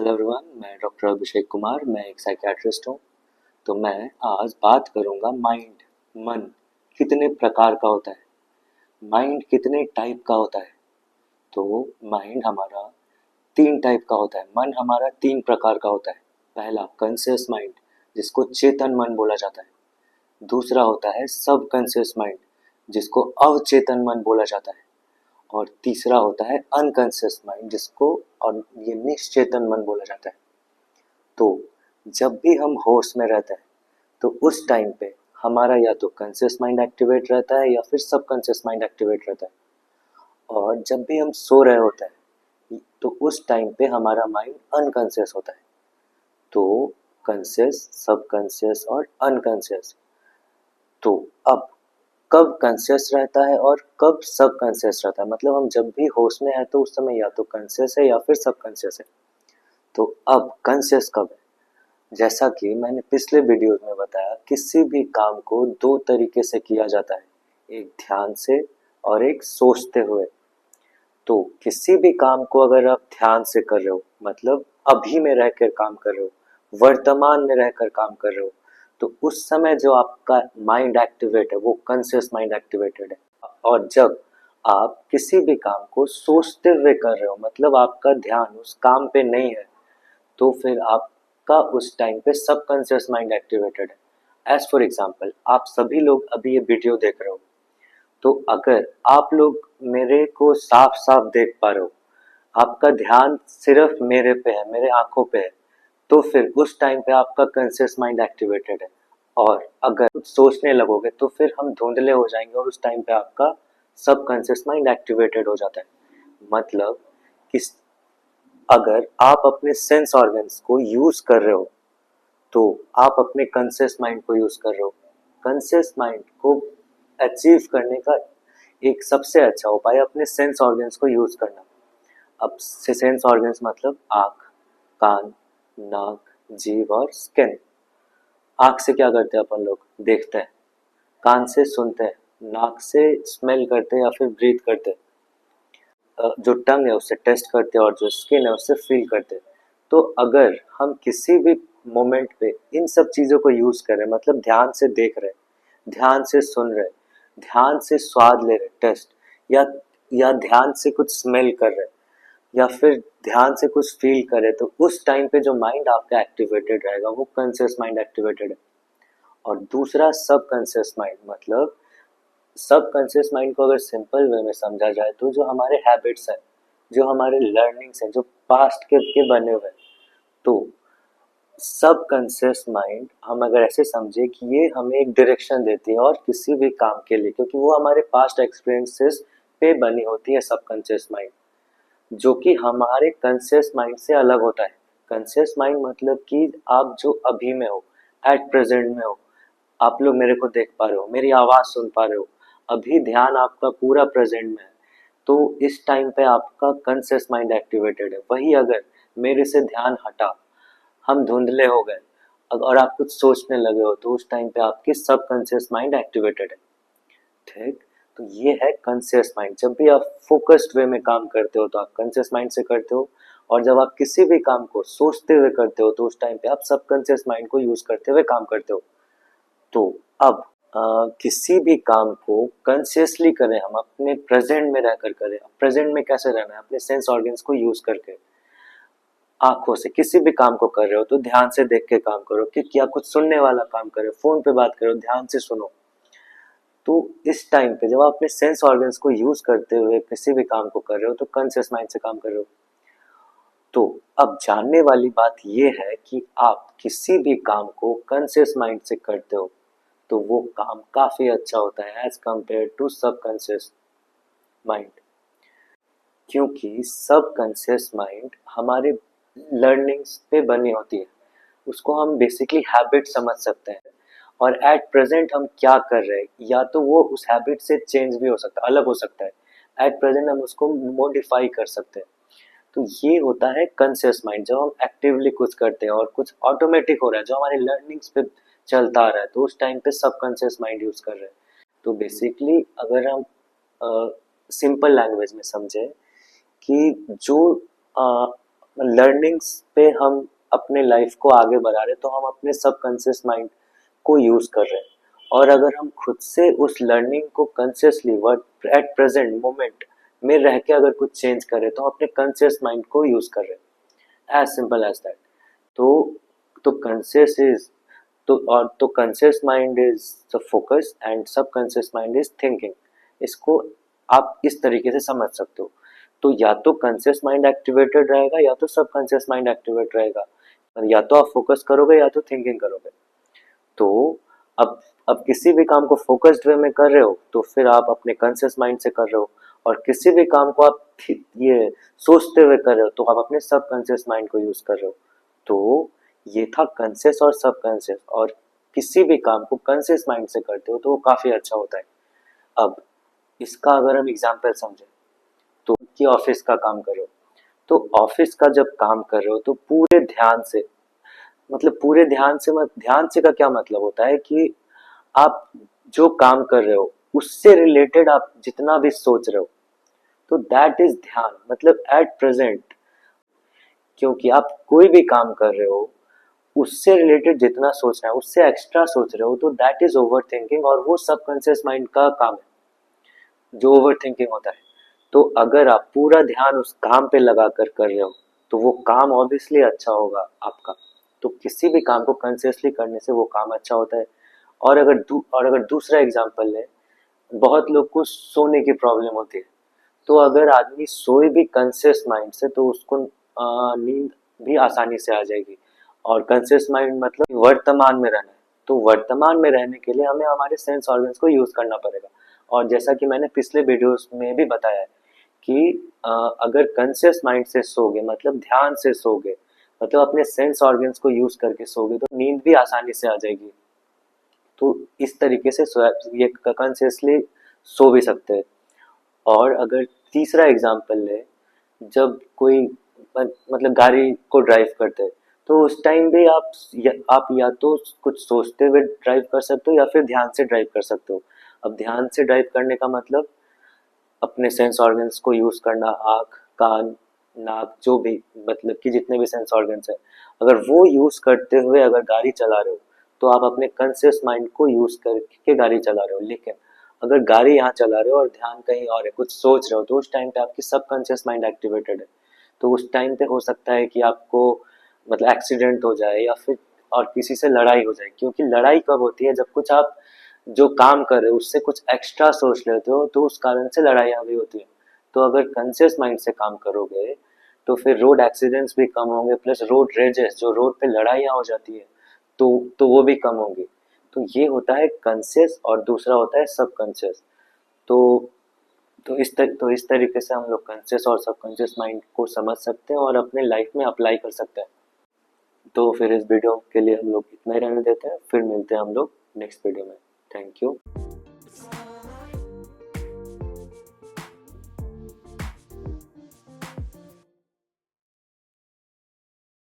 Hello everyone, मैं doctor Abhishek Kumar. मैं एक साइकियाट्रिस्ट हूँ। तो मैं आज बात करूँगा माइंड, मन कितने प्रकार का होता है, माइंड कितने टाइप का होता है। तो माइंड हमारा 3 टाइप का होता है, मन हमारा 3 प्रकार का होता है। पहला कॉन्शियस माइंड, जिसको चेतन मन बोला जाता है। दूसरा होता है सब कॉन्शियस माइंड, जिसको अवचेतन मन बोला जाता है। और तीसरा होता है अनकॉन्शियस माइंड, जिसको और ये निश्चेतन मन बोला जाता है। तो जब भी हम होश में रहते हैं तो उस टाइम पे हमारा या तो कॉन्शियस माइंड एक्टिवेट रहता है या फिर सब कॉन्शियस माइंड एक्टिवेट रहता है। और जब भी हम सो रहे होते हैं तो उस टाइम पे हमारा माइंड अनकॉन्शियस होता है। तो कॉन्शियस, सब कॉन्शियस और अनकॉन्शियस। तो अब कब कॉन्शियस रहता है और कब सब कॉन्शियस रहता है, मतलब हम जब भी होश में है तो उस समय या तो कॉन्शियस है या फिर सब कॉन्शियस है। तो अब कॉन्शियस कब है? जैसा कि मैंने पिछले वीडियोस में बताया, किसी भी काम को 2 तरीके से किया जाता है, एक ध्यान से और एक सोचते हुए। तो किसी भी काम को अगर आप ध्यान से कर रहे हो, मतलब अभी में रहकर काम कर रहे हो, वर्तमान में रहकर काम कर रहे हो, तो उस समय जो आपका माइंड एक्टिवेट है वो कॉन्शियस माइंड एक्टिवेटेड है। और जब आप किसी भी काम को सोचते हुए कर रहे हो, मतलब आपका ध्यान उस काम पे नहीं है, तो फिर आपका उस टाइम पे सबकॉन्शियस माइंड एक्टिवेटेड है। एज फॉर एग्जाम्पल, आप सभी लोग अभी ये वीडियो देख रहे हो, तो अगर आप लोग मेरे को साफ साफ देख पा रहे हो, आपका ध्यान सिर्फ मेरे पे है, मेरे आंखों पे है, तो फिर उस टाइम पे आपका कॉन्शियस माइंड एक्टिवेटेड है। और अगर कुछ सोचने लगोगे तो फिर हम धुंधले हो जाएंगे और उस टाइम पे आपका सबकॉन्शियस माइंड एक्टिवेटेड हो जाता है। मतलब कि अगर आप अपने सेंस ऑर्गन्स को यूज कर रहे हो तो आप अपने कॉन्शियस माइंड को यूज कर रहे हो। कॉन्शियस माइंड को अचीव करने का एक सबसे अच्छा उपाय अपने सेंस ऑर्गन्स को यूज करना। अब सेंस ऑर्गन्स मतलब आँख, कान, नाक, जीभ और स्किन। आँख से क्या करते हैं अपन लोग? देखते हैं। कान से सुनते हैं, नाक से स्मेल करते हैं या फिर ब्रीथ करते हैं, जो टंग है उससे टेस्ट करते हैं और जो स्किन है उससे फील करते हैं। तो अगर हम किसी भी मोमेंट पे इन सब चीज़ों को यूज़ करें, मतलब ध्यान से देख रहे, ध्यान से सुन रहे, ध्यान से स्वाद ले रहे, टेस्ट, या ध्यान से कुछ स्मेल कर रहे, या फिर ध्यान से कुछ फील करे, तो उस टाइम पे जो माइंड आपका एक्टिवेटेड रहेगा वो कॉन्शियस माइंड एक्टिवेटेड है। और दूसरा सब कॉन्शियस माइंड, मतलब सब कॉन्शियस माइंड को अगर सिंपल वे में समझा जाए तो जो हमारे हैबिट्स हैं, जो हमारे लर्निंग्स हैं, जो पास्ट के बने हुए हैं, तो सब कॉन्शियस माइंड हम अगर ऐसे समझे कि ये हमें एक डायरेक्शन देती है और किसी भी काम के लिए, क्योंकि वो हमारे पास्ट एक्सपीरियंसेस पे बनी होती है सब कॉन्शियस माइंड, जो कि हमारे कॉन्शियस माइंड से अलग होता है। कॉन्शियस माइंड मतलब कि आप जो अभी में हो, एट प्रेजेंट में हो, आप लोग मेरे को देख पा रहे हो, मेरी आवाज़ सुन पा रहे हो, अभी ध्यान आपका पूरा प्रेजेंट में है, तो इस टाइम पे आपका कॉन्शियस माइंड एक्टिवेटेड है। वही अगर मेरे से ध्यान हटा, हम धुंधले हो गए और आप कुछ सोचने लगे हो, तो उस टाइम पे आपकी सब कॉन्शियस माइंड एक्टिवेटेड है। ठीक, तो ये है कॉन्शियस माइंड। जब भी आप फोकस्ड वे में काम करते हो तो आप कॉन्शियस माइंड से करते हो, और जब आप किसी भी काम को सोचते हुए करते हो तो उस टाइम पे आप सब कॉन्शियस माइंड को यूज करते हुए काम करते हो। तो अब किसी भी काम को कॉन्शियसली करें, हम अपने प्रेजेंट में रहकर करें। प्रेजेंट में कैसे रहना है? अपने सेंस ऑर्गन्स को यूज करके, आंखों से किसी भी काम को कर रहे हो तो ध्यान से देख के काम करो, कि क्या कुछ सुनने वाला काम करो, फोन पे बात करो, ध्यान से सुनो। तो इस टाइम पे जब आप अपने सेंस ऑर्गन्स को यूज करते हुए किसी भी काम को कर रहे हो तो कॉन्शियस माइंड से काम कर रहे हो। तो अब जानने वाली बात यह है कि आप किसी भी काम को कॉन्शियस माइंड से करते हो तो वो काम काफी अच्छा होता है as compared to subconscious mind. क्योंकि सबकॉन्शियस माइंड हमारे लर्निंग्स पे बनी होती है, उसको हम बेसिकली हैबिट समझ सकते हैं। और एट प्रेजेंट हम क्या कर रहे हैं, या तो वो उस हैबिट से चेंज भी हो सकता है, अलग हो सकता है। एट प्रेजेंट हम उसको मॉडिफाई कर सकते हैं। तो ये होता है कॉन्शियस माइंड। जब हम एक्टिवली कुछ करते हैं और कुछ ऑटोमेटिक हो रहा है जो हमारे लर्निंग्स पे चलता आ रहा है, तो उस टाइम पे सबकॉन्शियस माइंड यूज कर रहे हैं। तो बेसिकली अगर हम सिंपल लैंग्वेज में समझे कि जो लर्निंग्स पे हम अपने लाइफ को आगे बढ़ा रहे, तो हम अपने सबकॉन्शियस माइंड को यूज कर रहे हैं। और अगर हम खुद से उस लर्निंग को consciously word at present moment में रह के अगर कुछ चेंज करें, तो हम अपने कॉन्शियस माइंड को यूज कर रहे हैं, एज सिंपल एज दैट। तो तो कॉन्शियस इज तो conscious mind is the focus and subconscious mind is thinking. इसको आप इस तरीके से समझ सकते हो। तो या तो कॉन्शियस माइंड एक्टिवेटेड रहेगा या तो सबकॉन्शियस माइंड एक्टिवेट रहेगा, या तो आप फोकस करोगे या तो थिंकिंग करोगे। तो अब किसी भी काम को फोकस्ड वे में कर रहे हो तो फिर आप अपने कॉन्शियस माइंड से कर रहे हो, और किसी भी काम को आप ये सोचते हुए कर रहे हो तो आप अपने सबकॉन्शियस माइंड को यूज कर रहे हो। तो ये था कॉन्शियस और सबकॉन्शियस, और किसी भी काम को कॉन्शियस माइंड से करते हो तो वो काफी अच्छा होता है। अब इसका अगर हम एग्जाम्पल समझे, तो कि ऑफिस का काम कर रहे हो, तो ऑफिस का जब काम कर रहे हो तो पूरे ध्यान से, मतलब पूरे ध्यान से, ध्यान से का क्या मतलब होता है कि आप जो काम कर रहे हो उससे रिलेटेड आप जितना भी सोच रहे हो, तो दैट इज ध्यान, मतलब एट प्रेजेंट। क्योंकि आप कोई भी काम कर रहे हो उससे रिलेटेड जितना सोचना है उससे एक्स्ट्रा सोच रहे हो, तो दैट इज ओवर थिंकिंग, और वो सबकॉन्शियस माइंड का काम है जो ओवर थिंकिंग होता है। तो अगर आप पूरा ध्यान उस काम पे लगा कर रहे हो तो वो काम ऑब्वियसली अच्छा होगा आपका। तो किसी भी काम को कॉन्शियसली करने से वो काम अच्छा होता है। और अगर दूसरा एग्जांपल लें, बहुत लोग को सोने की प्रॉब्लम होती है, तो अगर आदमी सोए भी कॉन्शियस माइंड से तो उसको नींद भी आसानी से आ जाएगी। और कॉन्शियस माइंड मतलब वर्तमान में रहना है, तो वर्तमान में रहने के लिए हमें हमारे सेंस ऑर्गन्स को यूज करना पड़ेगा। और जैसा कि मैंने पिछले वीडियोस में भी बताया है कि अगर कॉन्शियस माइंड से सोगे, मतलब ध्यान से सोगे, मतलब अपने सेंस ऑर्गन्स को यूज करके सोगे, तो नींद भी आसानी से आ जाएगी। तो इस तरीके से ये कॉन्शियसली सो भी सकते हैं। और अगर तीसरा एग्जांपल ले, जब कोई मतलब गाड़ी को ड्राइव करते हैं, तो उस टाइम भी आप या तो कुछ सोचते हुए ड्राइव कर सकते हो या फिर ध्यान से ड्राइव कर सकते हो। अब ध्यान से ड्राइव करने का मतलब अपने सेंस ऑर्गन्स को यूज करना, आँख, कान, नाक, जो भी मतलब कि जितने भी सेंस ऑर्गन्स है, अगर वो यूज करते हुए अगर गाड़ी चला रहे हो तो आप अपने कॉन्शियस माइंड को यूज करके गाड़ी चला रहे हो। लेकिन अगर गाड़ी यहाँ चला रहे हो और ध्यान कहीं और है, कुछ सोच रहे हो, तो उस टाइम पे आपकी सबकॉन्शियस माइंड एक्टिवेटेड है। तो उस टाइम पे हो सकता है कि आपको मतलब एक्सीडेंट हो जाए या फिर और किसी से लड़ाई हो जाए। क्योंकि लड़ाई कब होती है, जब कुछ आप जो काम कर रहे हो उससे कुछ एक्स्ट्रा सोच लेते हो, तो उस कारण से लड़ाइयाँ भी होती है। तो अगर कॉन्शियस माइंड से काम करोगे तो फिर रोड एक्सीडेंट्स भी कम होंगे, प्लस रोड रेजेस, जो रोड पे लड़ाइयाँ हो जाती है, तो वो भी कम होंगी। तो ये होता है कॉन्शियस और दूसरा होता है सबकॉन्शियस। तो तो इस तरीके से हम लोग कॉन्शियस और सबकॉन्शियस माइंड को समझ सकते हैं और अपने लाइफ में अप्लाई कर सकते हैं। तो फिर इस वीडियो के लिए हम लोग इतना ही रहने देते हैं, फिर मिलते हैं हम लोग नेक्स्ट वीडियो में। Thank you.